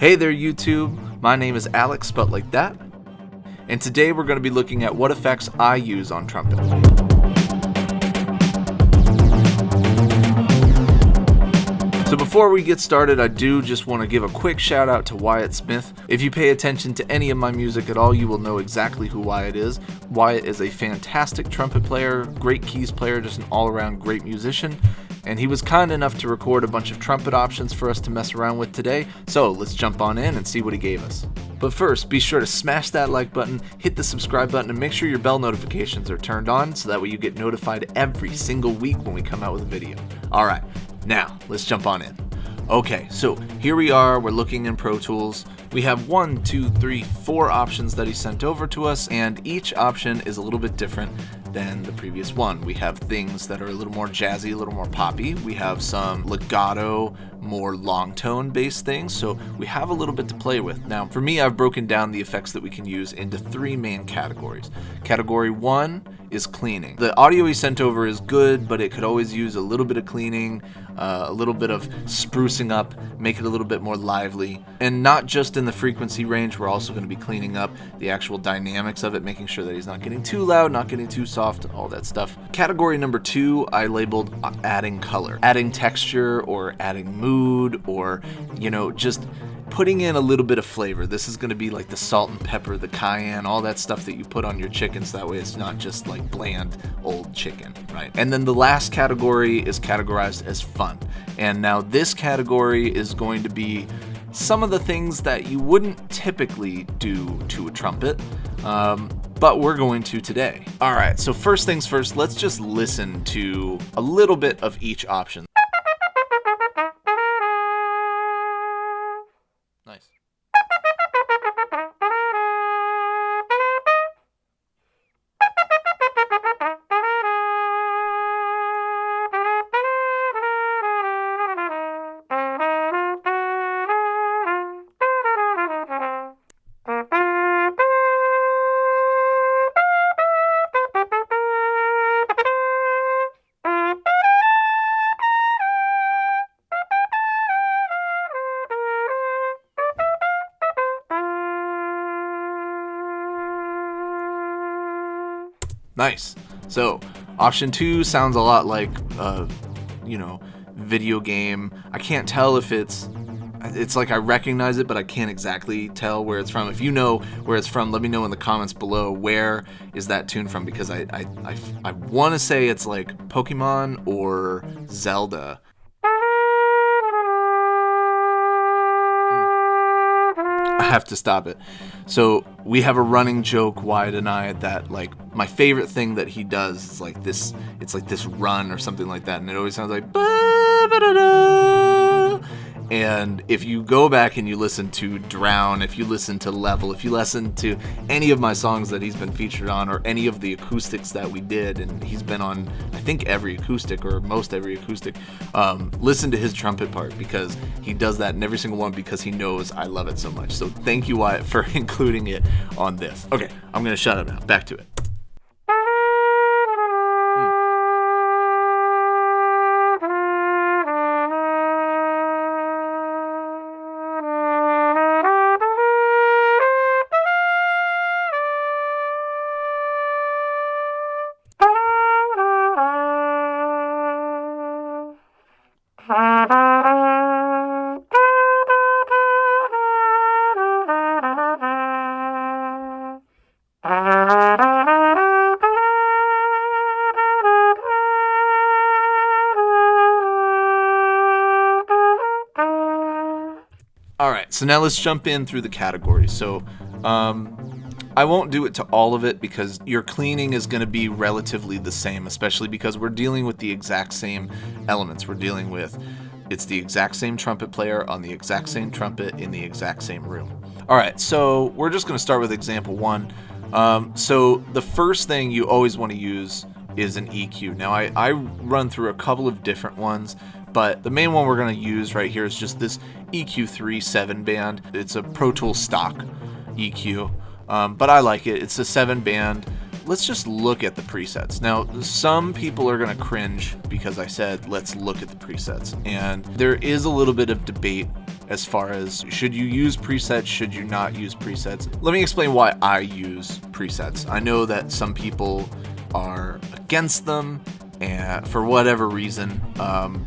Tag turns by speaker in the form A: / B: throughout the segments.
A: Hey there YouTube, my name is Alex, spelled like that, and today we're going to be looking at what effects I use on Trumpet. So before we get started, I do just want to give a quick shout out to Wyatt Smith. If you pay attention to any of my music at all, you will know exactly who Wyatt is. Wyatt is a fantastic trumpet player, great keys player, just an all-around great musician. And he was kind enough to record a bunch of trumpet options for us to mess around with today, so let's jump on in and see what he gave us. But first, be sure to smash that like button, hit the subscribe button, and make sure your bell notifications are turned on so that way you get notified every single week when we come out with a video. Alright, now let's jump on in. Okay, so here we are, we're looking in ProTools. We have 1, 2, 3, 4 options that he sent over to us, and each option is a little bit different than the previous one. We have things that are a little more jazzy, a little more poppy. We have some legato, more long tone based things, so we have a little bit to play with. Now, for me, I've broken down the effects that we can use into 3 main categories. Category 1 is cleaning. The audio he sent over is good, but it could always use a little bit of cleaning, a little bit of sprucing up, make it a little bit more lively. And not just in the frequency range, we're also going to be cleaning up the actual dynamics of it, making sure that he's not getting too loud, not getting too soft, all that stuff. Category number 2, I labeled adding color, adding texture, or adding mood, or, just putting in a little bit of flavor. This is going to be like the salt and pepper, the cayenne, all that stuff that you put on your chickens. That way it's not just like bland old chicken, right? And then the last category is categorized as fun. And now this category is going to be some of the things that you wouldn't typically do to a trumpet, but we're going to today. All right, so first things first, let's just listen to a little bit of each option. Nice. Nice. So, option 2 sounds a lot like, video game. I can't tell if it's like I recognize it, but I can't exactly tell where it's from. If you know where it's from, let me know in the comments below. Where is that tune from? Because I want to say it's like Pokemon or Zelda. I have to stop it. So we have a running joke, Wyatt and I, that like my favorite thing that he does is like this. It's like this run or something like that, and it always sounds like ba-ba-da-da. And if you go back and you listen to Drown, if you listen to Level, if you listen to any of my songs that he's been featured on, or any of the acoustics that we did, and he's been on, I think, every acoustic or most every acoustic, listen to his trumpet part, because he does that in every single one because he knows I love it so much. So thank you, Wyatt, for including it on this. Okay, I'm going to shut up now. Back to it. Alright, so now let's jump in through the categories. So, I won't do it to all of it because your cleaning is going to be relatively the same, especially because we're dealing with the exact same elements. It's the exact same trumpet player on the exact same trumpet in the exact same room. Alright, so we're just going to start with example 1. So the first thing you always want to use is an EQ. Now, I run through a couple of different ones, but the main one we're going to use right here is just this EQ3 7-band. It's a ProTools stock EQ, but I like it. It's a 7-band. Let's just look at the presets. Now, some people are going to cringe because I said let's look at the presets, and there is a little bit of debate as far as should you use presets, should you not use presets. Let me explain why I use presets. I know that some people are against them and for whatever reason,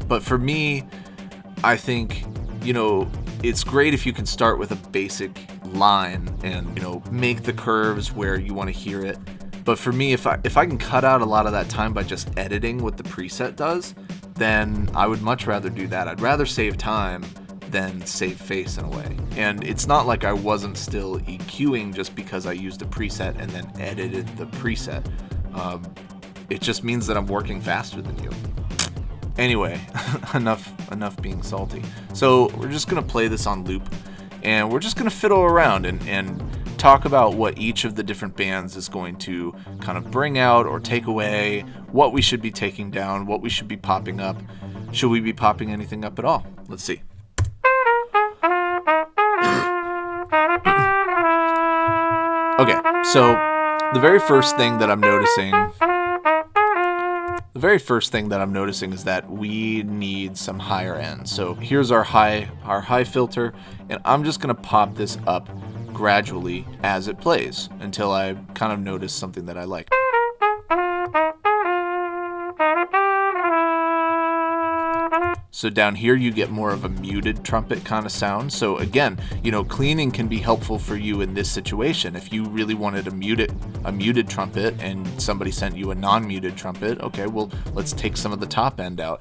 A: but for me, I think, you know, it's great if you can start with a basic line and, you know, make the curves where you want to hear it. But for me, if I can cut out a lot of that time by just editing what the preset does, then I would much rather do that. I'd rather save time than save face in a way. And it's not like I wasn't still EQing just because I used a preset and then edited the preset. It just means that I'm working faster than you. Anyway, enough being salty. So we're just gonna play this on loop, and we're just gonna fiddle around and talk about what each of the different bands is going to kind of bring out or take away, what we should be taking down, what we should be popping up. Should we be popping anything up at all? Let's see. Okay, so the very first thing that I'm noticing is that we need some higher end. So here's our high filter, and I'm just gonna pop this up gradually as it plays until I kind of notice something that I like. So down here you get more of a muted trumpet kind of sound. So again, you know, cleaning can be helpful for you in this situation. If you really wanted a muted trumpet and somebody sent you a non-muted trumpet, okay, well, let's take some of the top end out.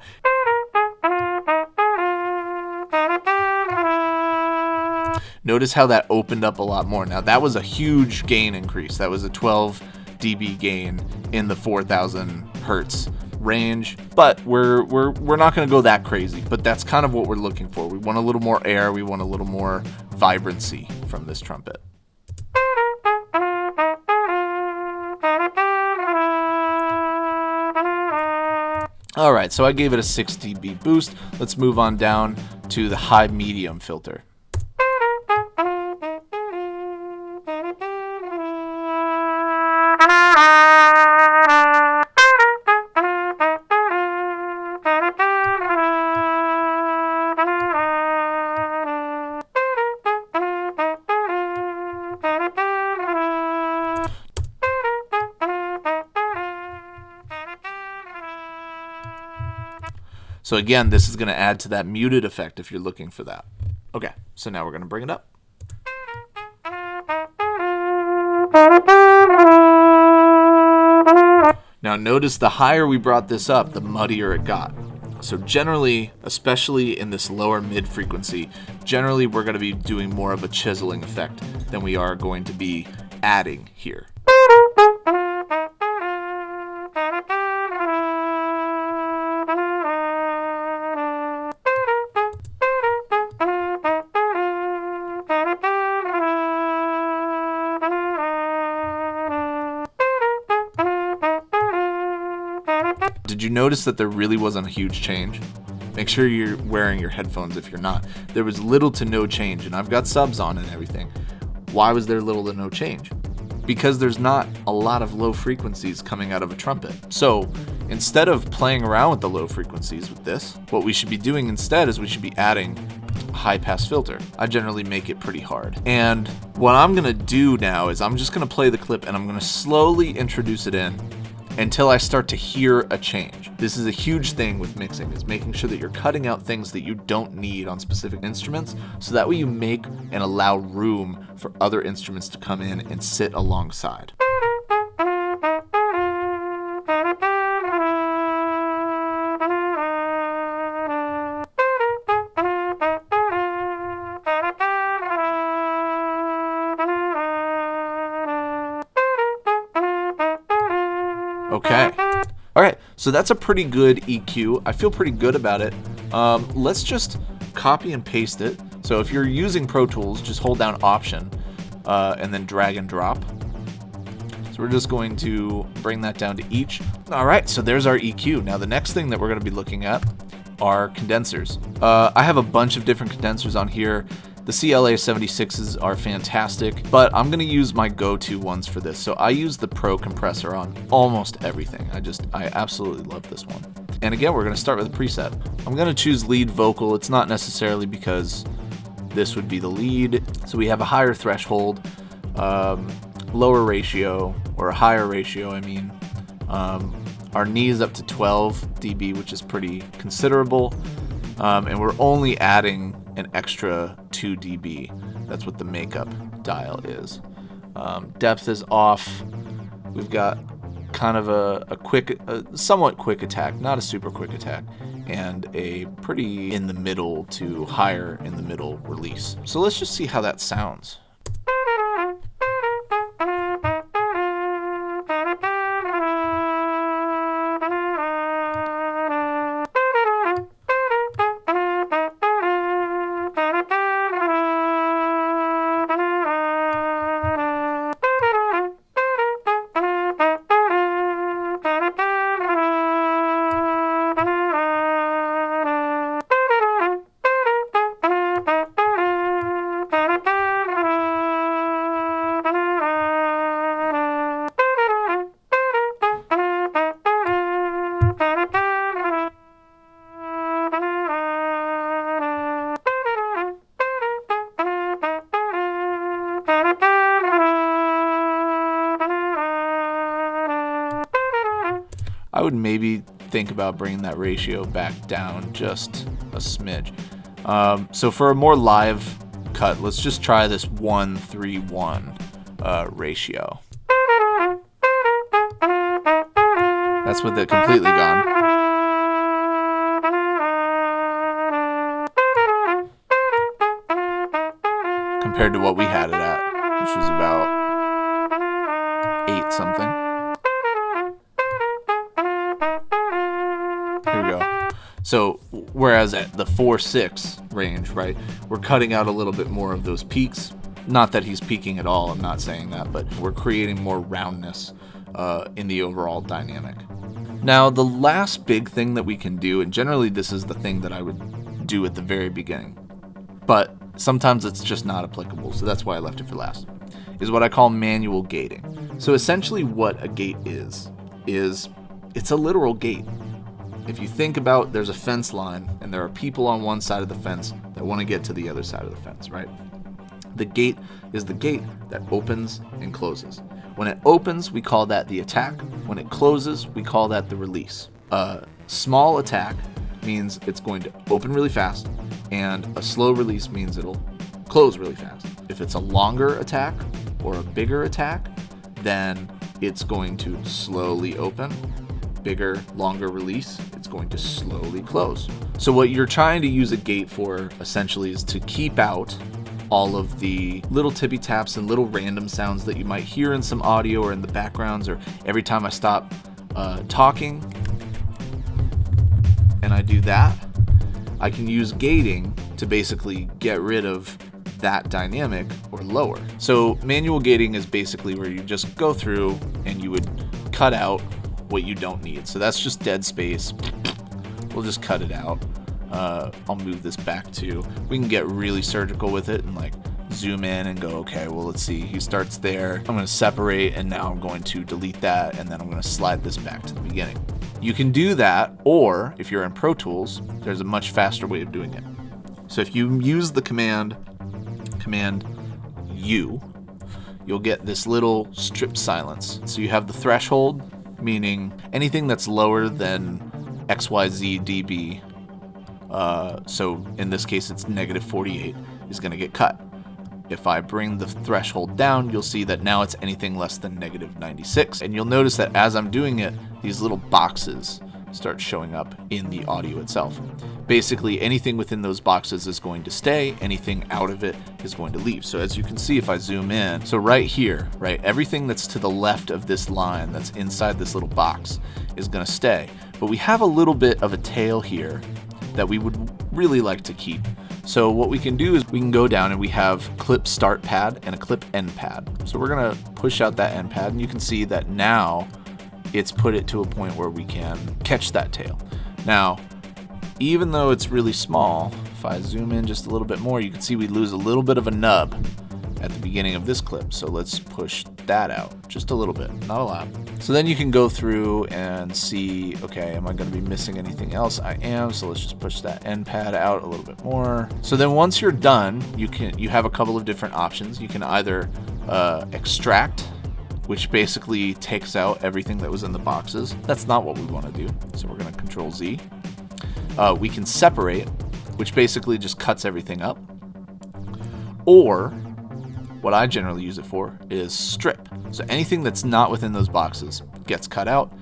A: Notice how that opened up a lot more. Now that was a huge gain increase. That was a 12 dB gain in the 4,000 hertz range, but we're not going to go that crazy, but that's kind of what we're looking for. We want a little more air, we want a little more vibrancy from this trumpet. All right, so I gave it a 6 dB boost. Let's move on down to the high medium filter. So again, this is going to add to that muted effect if you're looking for that. Okay, so now we're going to bring it up. Now notice the higher we brought this up, the muddier it got. So generally, especially in this lower mid frequency, generally we're going to be doing more of a chiseling effect than we are going to be adding here. Did you notice that there really wasn't a huge change? Make sure you're wearing your headphones if you're not. There was little to no change, and I've got subs on and everything. Why was there little to no change? Because there's not a lot of low frequencies coming out of a trumpet. So instead of playing around with the low frequencies with this, what we should be doing instead is we should be adding a high pass filter. I generally make it pretty hard. And what I'm gonna do now is I'm just gonna play the clip and I'm gonna slowly introduce it in until I start to hear a change. This is a huge thing with mixing, is making sure that you're cutting out things that you don't need on specific instruments, so that way you make and allow room for other instruments to come in and sit alongside. Okay. All right, so that's a pretty good EQ. I feel pretty good about it. Let's just copy and paste it. So if you're using Pro Tools, just hold down Option and then drag and drop. So we're just going to bring that down to each. All right, so there's our EQ. Now the next thing that we're going to be looking at are condensers. I have a bunch of different condensers on here. The CLA 76s are fantastic, but I'm gonna use my go-to ones for this. So I use the Pro compressor on almost everything. I absolutely love this one. And again, we're gonna start with a preset. I'm gonna choose lead vocal. It's not necessarily because This would be the lead. So we have a higher threshold, lower ratio, or a higher ratio, I mean. Our knee is up to 12 dB, which is pretty considerable. And we're only adding an extra 2 dB. That's what the makeup dial is. Depth is off. We've got kind of a somewhat quick attack, not a super quick attack, and a pretty in the middle to higher in the middle release. So let's just see how that sounds. I would maybe think about bringing that ratio back down just a smidge. So for a more live cut, let's just try this 1-3-1 ratio. That's with it completely gone. Compared to what we had it at, which was about 8 something. Here we go. So whereas at the 4-6 range, right, we're cutting out a little bit more of those peaks. Not that he's peaking at all, I'm not saying that, but we're creating more roundness in the overall dynamic. Now, the last big thing that we can do, and generally this is the thing that I would do at the very beginning, but sometimes it's just not applicable, so that's why I left it for last, is what I call manual gating. So essentially what a gate is it's a literal gate. If you think about, there's a fence line, and there are people on one side of the fence that want to get to the other side of the fence, right? The gate is the gate that opens and closes. When it opens, we call that the attack. When it closes, we call that the release. A small attack means it's going to open really fast, and a slow release means it'll close really fast. If it's a longer attack or a bigger attack, then it's going to slowly open. Bigger, longer release, it's going to slowly close. So what you're trying to use a gate for essentially is to keep out all of the little tippy taps and little random sounds that you might hear in some audio or in the backgrounds, or every time I stop talking and I do that, I can use gating to basically get rid of that dynamic or lower. So manual gating is basically where you just go through and you would cut out what you don't need. So that's just dead space. We'll just cut it out. I'll move this back to, we can get really surgical with it and like zoom in and go, okay, well, let's see, he starts there. I'm going to separate, and now I'm going to delete that, and then I'm going to slide this back to the beginning. You can do that, or if you're in Pro Tools, there's a much faster way of doing it. So if you use the command U, you'll get this little strip silence. So you have the threshold, meaning anything that's lower than XYZ dB, so in this case it's -48, is going to get cut. If I bring the threshold down, you'll see that now it's anything less than -96. And you'll notice that as I'm doing it, these little boxes start showing up in the audio itself. Basically, anything within those boxes is going to stay, anything out of it is going to leave. So as you can see, if I zoom in, so right here, right, everything that's to the left of this line that's inside this little box is going to stay. But we have a little bit of a tail here that we would really like to keep. So what we can do is we can go down and we have clip start pad and a clip end pad. So we're going to push out that end pad, and you can see that now it's put it to a point where we can catch that tail. Now, even though it's really small, if I zoom in just a little bit more, you can see we lose a little bit of a nub at the beginning of this clip. So let's push that out just a little bit, not a lot. So then you can go through and see, okay, am I going to be missing anything else? I am, so let's just push that end pad out a little bit more. So then once you're done, you have a couple of different options. You can either extract, which basically takes out everything that was in the boxes. That's not what we want to do, so we're going to Control Z. We can separate, which basically just cuts everything up. Or what I generally use it for is strip. So anything that's not within those boxes gets cut out.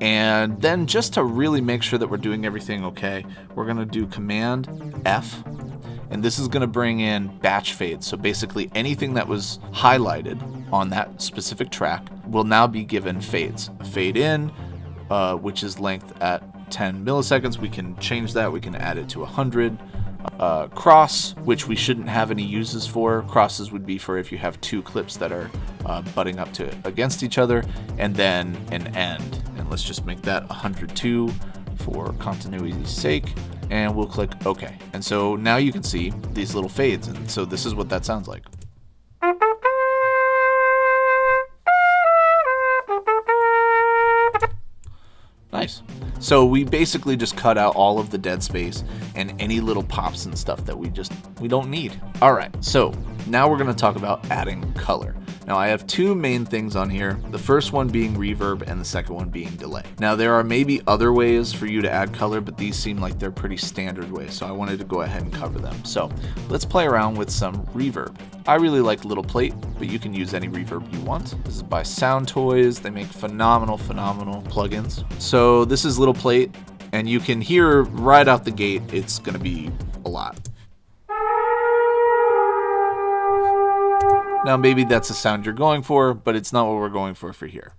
A: And then just to really make sure that we're doing everything okay, we're going to do Command F. And this is going to bring in batch fades. So basically anything that was highlighted on that specific track will now be given fades. A fade in, which is length at 10 milliseconds. We can change that. We can add it to 100. Cross, which we shouldn't have any uses for. Crosses would be for if you have two clips that are butting up to against each other, and then an end. And let's just make that 102 for continuity's sake, and we'll click OK. And so now you can see these little fades, and so this is what that sounds like. Nice. So we basically just cut out all of the dead space and any little pops and stuff that we don't need. All right, so now we're going to talk about adding color. Now I have two main things on here, the first one being reverb and the second one being delay. Now there are maybe other ways for you to add color, but these seem like they're pretty standard ways, so I wanted to go ahead and cover them. So let's play around with some reverb. I really like Little Plate, but you can use any reverb you want. This is by Sound Toys. They make phenomenal plugins. So this is Little Plate, and you can hear right out the gate it's going to be a lot. Now maybe that's the sound you're going for, but it's not what we're going for here.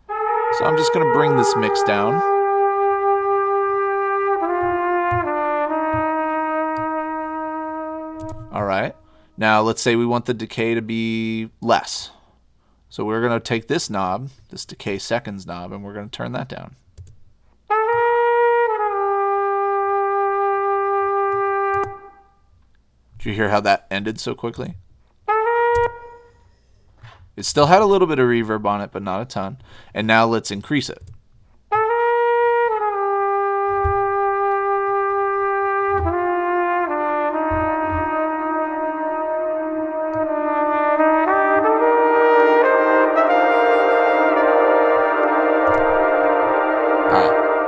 A: So I'm just going to bring this mix down. All right. Now let's say we want the decay to be less. So we're going to take this knob, this decay seconds knob, and we're going to turn that down. Did you hear how that ended so quickly? It still had a little bit of reverb on it, but not a ton. And now let's increase it.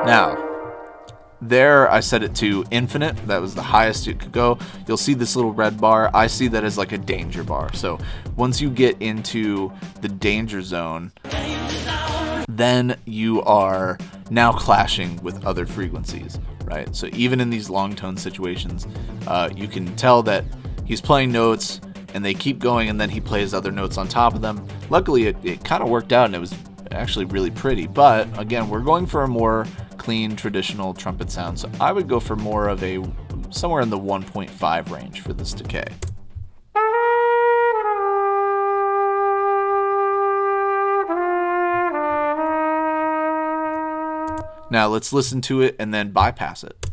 A: Now, there I set it to infinite. That was the highest it could go. You'll see this little red bar. I see that as like a danger bar. So once you get into the danger zone, then you are now clashing with other frequencies, right? So even in these long tone situations, you can tell that he's playing notes and they keep going, and then he plays other notes on top of them. Luckily, it kind of worked out, and it was actually really pretty. But again, we're going for a more clean traditional trumpet sound, so I would go for more of a somewhere in the 1.5 range for this decay. Now let's listen to it and then bypass it.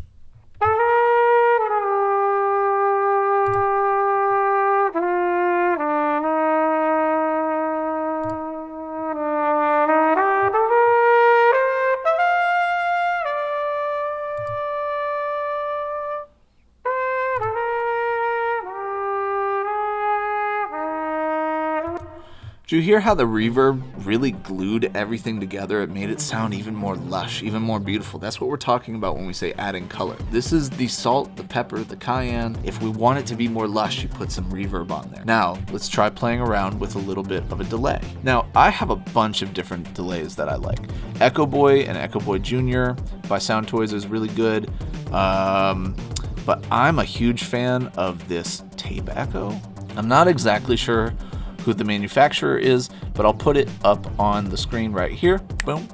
A: Did you hear how the reverb really glued everything together? It made it sound even more lush, even more beautiful. That's what we're talking about when we say adding color. This is the salt, the pepper, the cayenne. If we want it to be more lush, you put some reverb on there. Now, let's try playing around with a little bit of a delay. Now, I have a bunch of different delays that I like. Echo Boy and Echo Boy Jr. by Sound Toys is really good. But I'm a huge fan of this tape echo. I'm not exactly sure who the manufacturer is, but I'll put it up on the screen right here. Boom.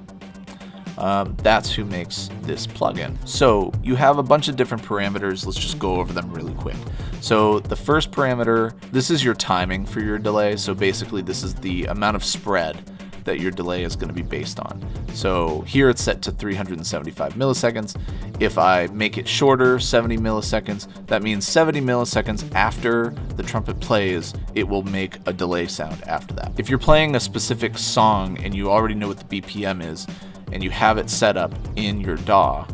A: That's who makes this plugin. So you have a bunch of different parameters. Let's just go over them really quick. So the first parameter, this is your timing for your delay. So basically this is the amount of spread that your delay is going to be based on. So here it's set to 375 milliseconds. If I make it shorter, 70 milliseconds, that means 70 milliseconds after the trumpet plays, it will make a delay sound after that. If you're playing a specific song and you already know what the BPM is, and you have it set up in your DAW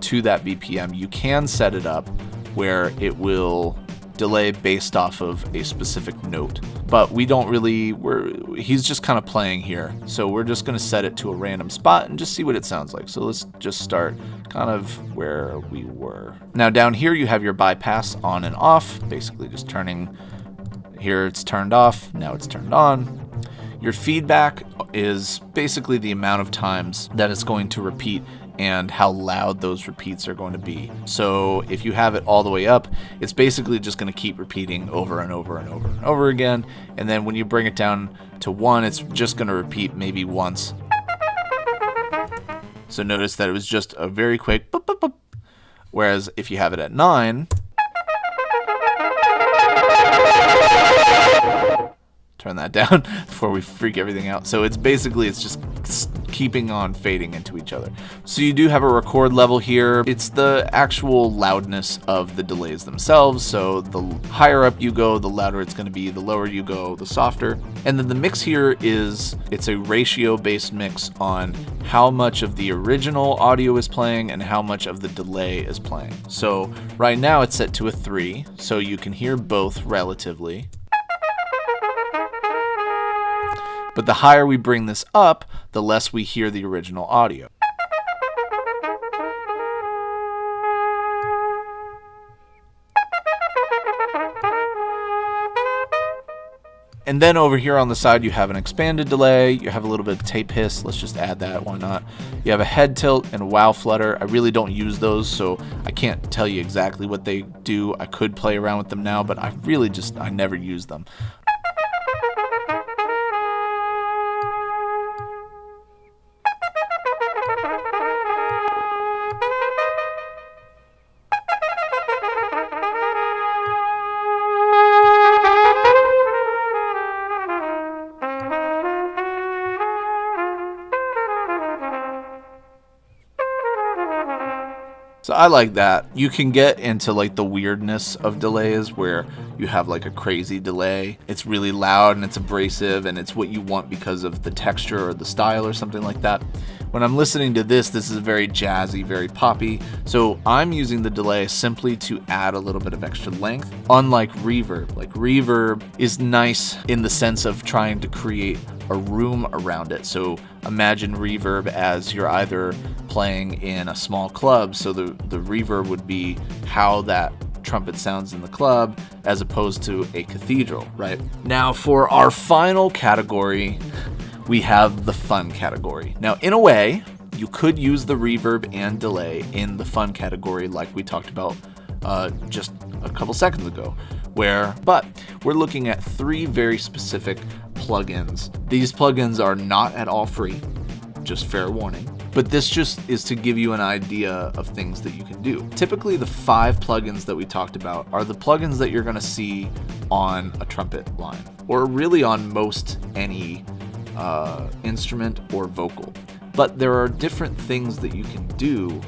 A: to that BPM, you can set it up where it will delay based off of a specific note. But we don't really, he's just kind of playing here. So we're just going to set it to a random spot and just see what it sounds like. So let's just start kind of where we were. Now down here you have your bypass on and off, basically just turning, here it's turned off, now it's turned on. Your feedback is basically the amount of times that it's going to repeat and how loud those repeats are going to be. So if you have it all the way up, it's basically just going to keep repeating over and over and over and over again. And then when you bring it down to 1, it's just going to repeat maybe once. So notice that it was just a very quick boop, boop, boop. Whereas if you have it at 9, turn that down before we freak everything out. So it's basically, it's just keeping on fading into each other. So you do have a record level here. It's the actual loudness of the delays themselves. So the higher up you go, the louder it's going to be. The lower you go, the softer. And then the mix here is, it's a ratio based mix on how much of the original audio is playing and how much of the delay is playing. So right now it's set to a 3, so you can hear both relatively. But the higher we bring this up, the less we hear the original audio. And then over here on the side, you have an expanded delay. You have a little bit of tape hiss. Let's just add that. Why not? You have a head tilt and a wow flutter. I really don't use those, so I can't tell you exactly what they do. I could play around with them now, but I never use them. So I like that. You can get into like the weirdness of delays where you have like a crazy delay. It's really loud and it's abrasive and it's what you want because of the texture or the style or something like that. When I'm listening to this is very jazzy, very poppy. So I'm using the delay simply to add a little bit of extra length. Unlike reverb, like reverb is nice in the sense of trying to create a room around it. So imagine reverb as you're either playing in a small club, so the reverb would be how that trumpet sounds in the club as opposed to a cathedral, right? Now for our final category, we have the fun category. Now in a way, you could use the reverb and delay in the fun category like we talked about just a couple seconds ago, but we're looking at 3 very specific plugins. These plugins are not at all free, just fair warning. But this just is to give you an idea of things that you can do. Typically the 5 plugins that we talked about are the plugins that you're gonna see on a trumpet line, or really on most any instrument or vocal. But there are different things that you can do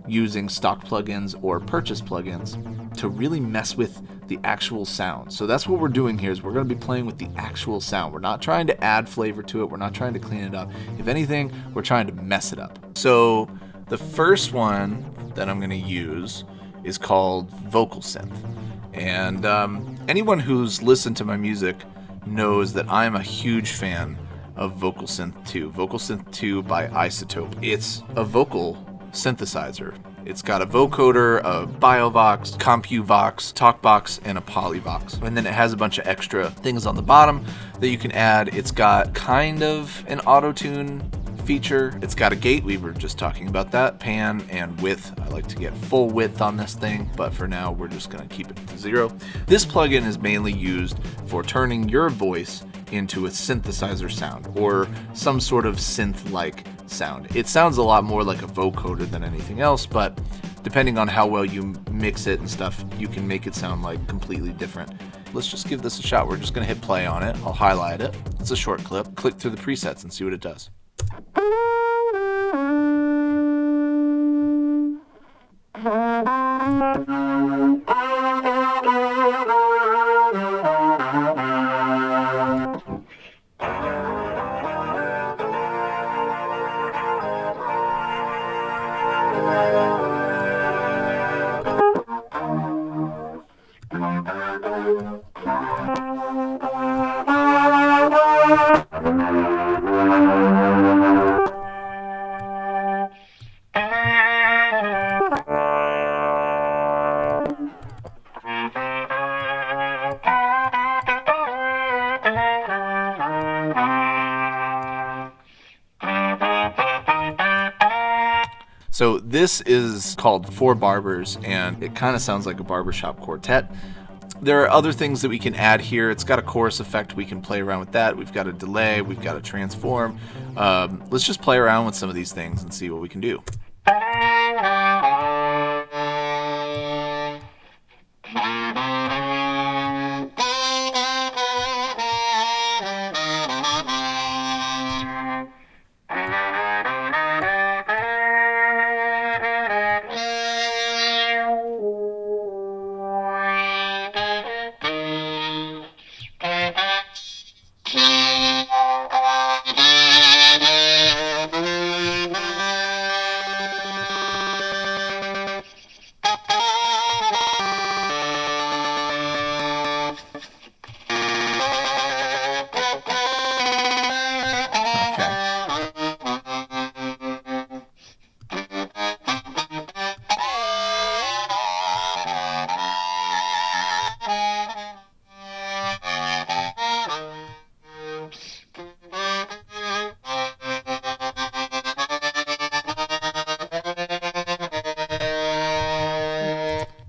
A: using stock plugins or purchase plugins to really mess with the actual sound. So that's what we're doing here, is we're going to be playing with the actual sound. We're not trying to add flavor to it. We're not trying to clean it up. If anything, we're trying to mess it up. So the first one that I'm going to use is called VocalSynth. And anyone who's listened to my music knows that I'm a huge fan of VocalSynth 2. VocalSynth 2 by Isotope. It's a vocal synthesizer. It's got a vocoder, a BioVox, CompuVox, TalkBox, and a PolyVox. And then it has a bunch of extra things on the bottom that you can add. It's got kind of an auto-tune feature. It's got a gate. We were just talking about that. Pan and width. I like to get full width on this thing, but for now we're just going to keep it to 0. This plugin is mainly used for turning your voice into a synthesizer sound or some sort of synth-like sound. It sounds a lot more like a vocoder than anything else, but depending on how well you mix it and stuff, you can make it sound like completely different. let's just give this a shot. We're just gonna hit play on it. I'll highlight it. It's a short clip. Click through the presets and see what it does. So this is called Four Barbers, and it kind of sounds like a barbershop quartet. There are other things that we can add here. It's got a chorus effect. We can play around with that. We've got a delay. We've got a transform. Let's just play around with some of these things and see what we can do.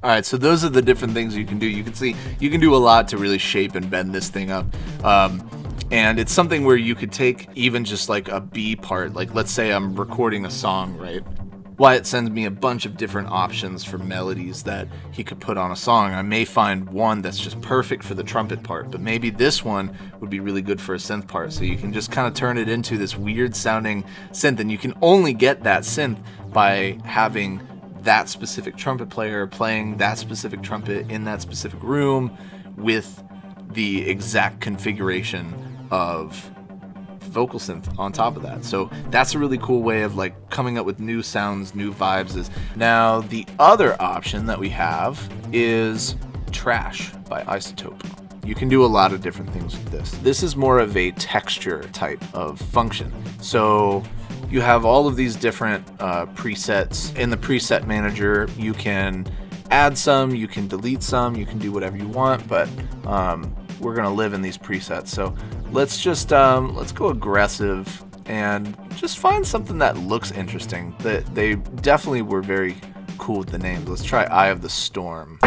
A: All right, so those are the different things you can do. You can see you can do a lot to really shape and bend this thing up. And it's something where you could take even just like a B part, like let's say I'm recording a song, right? Wyatt sends me a bunch of different options for melodies that he could put on a song. I may find one that's just perfect for the trumpet part, but maybe this one would be really good for a synth part. So you can just kind of turn it into this weird sounding synth, and you can only get that synth by having that specific trumpet player playing that specific trumpet in that specific room with the exact configuration of VocalSynth on top of that. So that's a really cool way of like coming up with new sounds, new vibes. Now the other option that we have is Trash by Isotope. You can do a lot of different things with this. This is more of a texture type of function. So you have all of these different presets. In the preset manager, you can add some, you can delete some, you can do whatever you want, but we're gonna live in these presets. So let's just let's go aggressive and just find something that looks interesting. They definitely were very cool with the names. Let's try Eye of the Storm.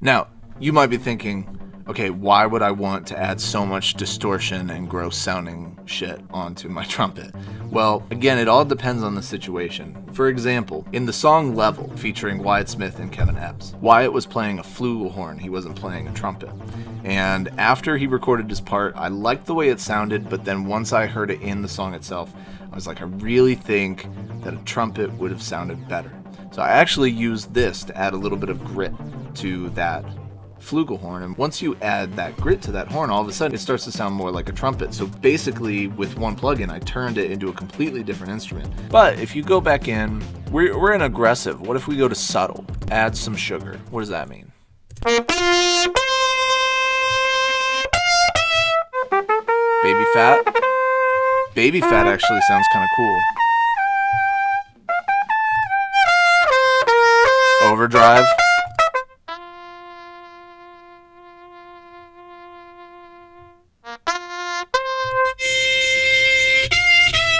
A: Now, you might be thinking, okay, why would I want to add so much distortion and gross sounding shit onto my trumpet? Well, again, it all depends on the situation. For example, in the song Level, featuring Wyatt Smith and Kevin Epps, Wyatt was playing a flugelhorn, he wasn't playing a trumpet. And after he recorded his part, I liked the way it sounded, but then once I heard it in the song itself, I was like, I really think that a trumpet would have sounded better. So I actually used this to add a little bit of grit to that flugelhorn, and once you add that grit to that horn, all of a sudden it starts to sound more like a trumpet. So basically with one plugin I turned it into a completely different instrument. But if you go back in, we're in aggressive. What if we go to subtle, add some sugar? What does that mean? Baby Fat? Baby Fat actually sounds kind of cool. overdrive.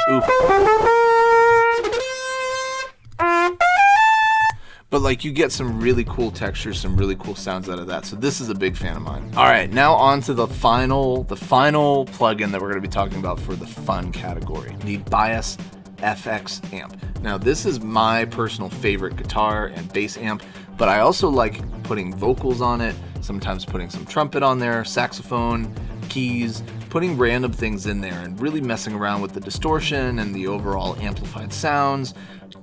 A: Ooh. But like you get some really cool textures, some really cool sounds out of that. So this is a big fan of mine. All right, now on to the final plugin that we're gonna be talking about for the fun category, the Bias FX amp. Now this is my personal favorite guitar and bass amp, but I also like putting vocals on it, sometimes putting some trumpet on there, saxophone, keys, putting random things in there and really messing around with the distortion and the overall amplified sounds.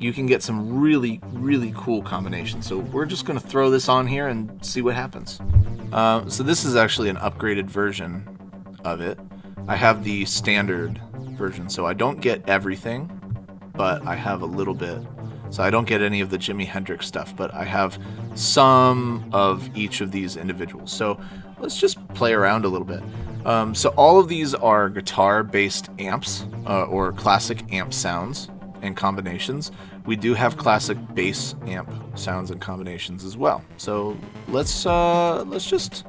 A: You can get some really, really cool combinations. So we're just gonna throw this on here and see what happens. So this is actually an upgraded version of it. I have the standard version, so I don't get everything, but I have a little bit. So I don't get any of the Jimi Hendrix stuff, but I have some of each of these individuals. So let's just play around a little bit. So all of these are guitar-based amps or classic amp sounds and combinations. We do have classic bass amp sounds and combinations as well. So let's just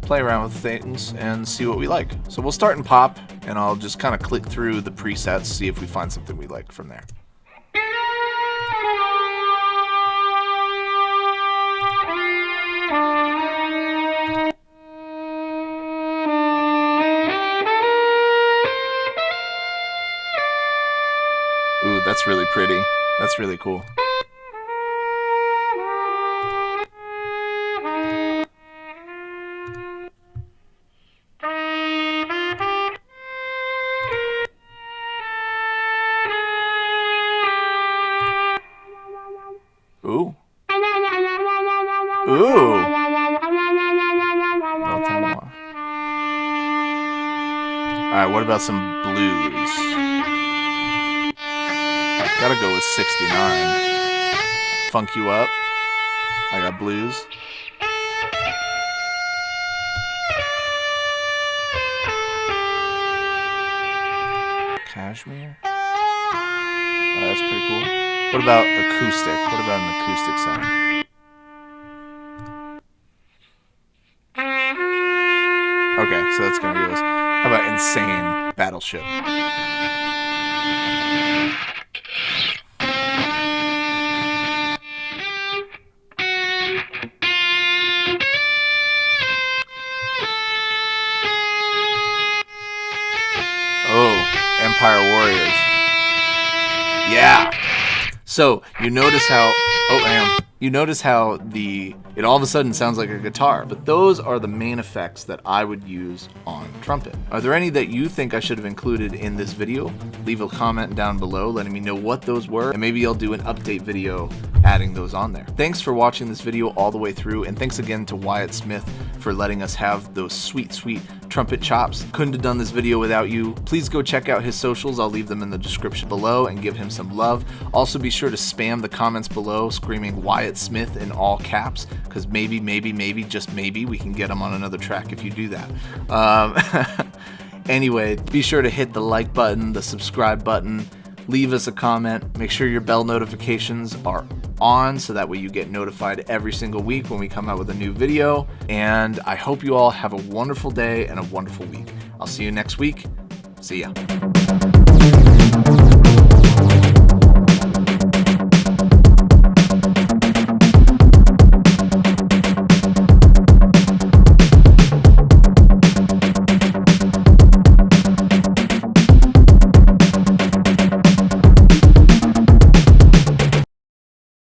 A: play around with things and see what we like. So we'll start in pop, and I'll just kind of click through the presets, see if we find something we like from there. Ooh, that's really pretty. That's really cool. Ooh. Ooh. Alright, what about some blues? Gotta go with 69. Funk you up. I got blues. Cashmere. Oh, that's pretty cool. What about acoustic? What about an acoustic sound? Okay, so that's gonna be this. How about Insane Battleship? Empire Warriors. Yeah. So you notice how it all of a sudden sounds like a guitar, but those are the main effects that I would use on trumpet. Are there any that you think I should have included in this video? Leave a comment down below letting me know what those were, and maybe I'll do an update video adding those on there. Thanks for watching this video all the way through, and thanks again to Wyatt Smith for letting us have those sweet, sweet trumpet chops. Couldn't have done this video without you. Please go check out his socials. I'll leave them in the description below and give him some love. Also be sure to spam the comments below screaming Wyatt Smith in all caps, because maybe, just maybe, we can get him on another track if you do that. Anyway, be sure to hit the like button, the subscribe button, leave us a comment, make sure your bell notifications are on so that way you get notified every single week when we come out with a new video. And I hope you all have a wonderful day and a wonderful week. I'll see you next week. See ya.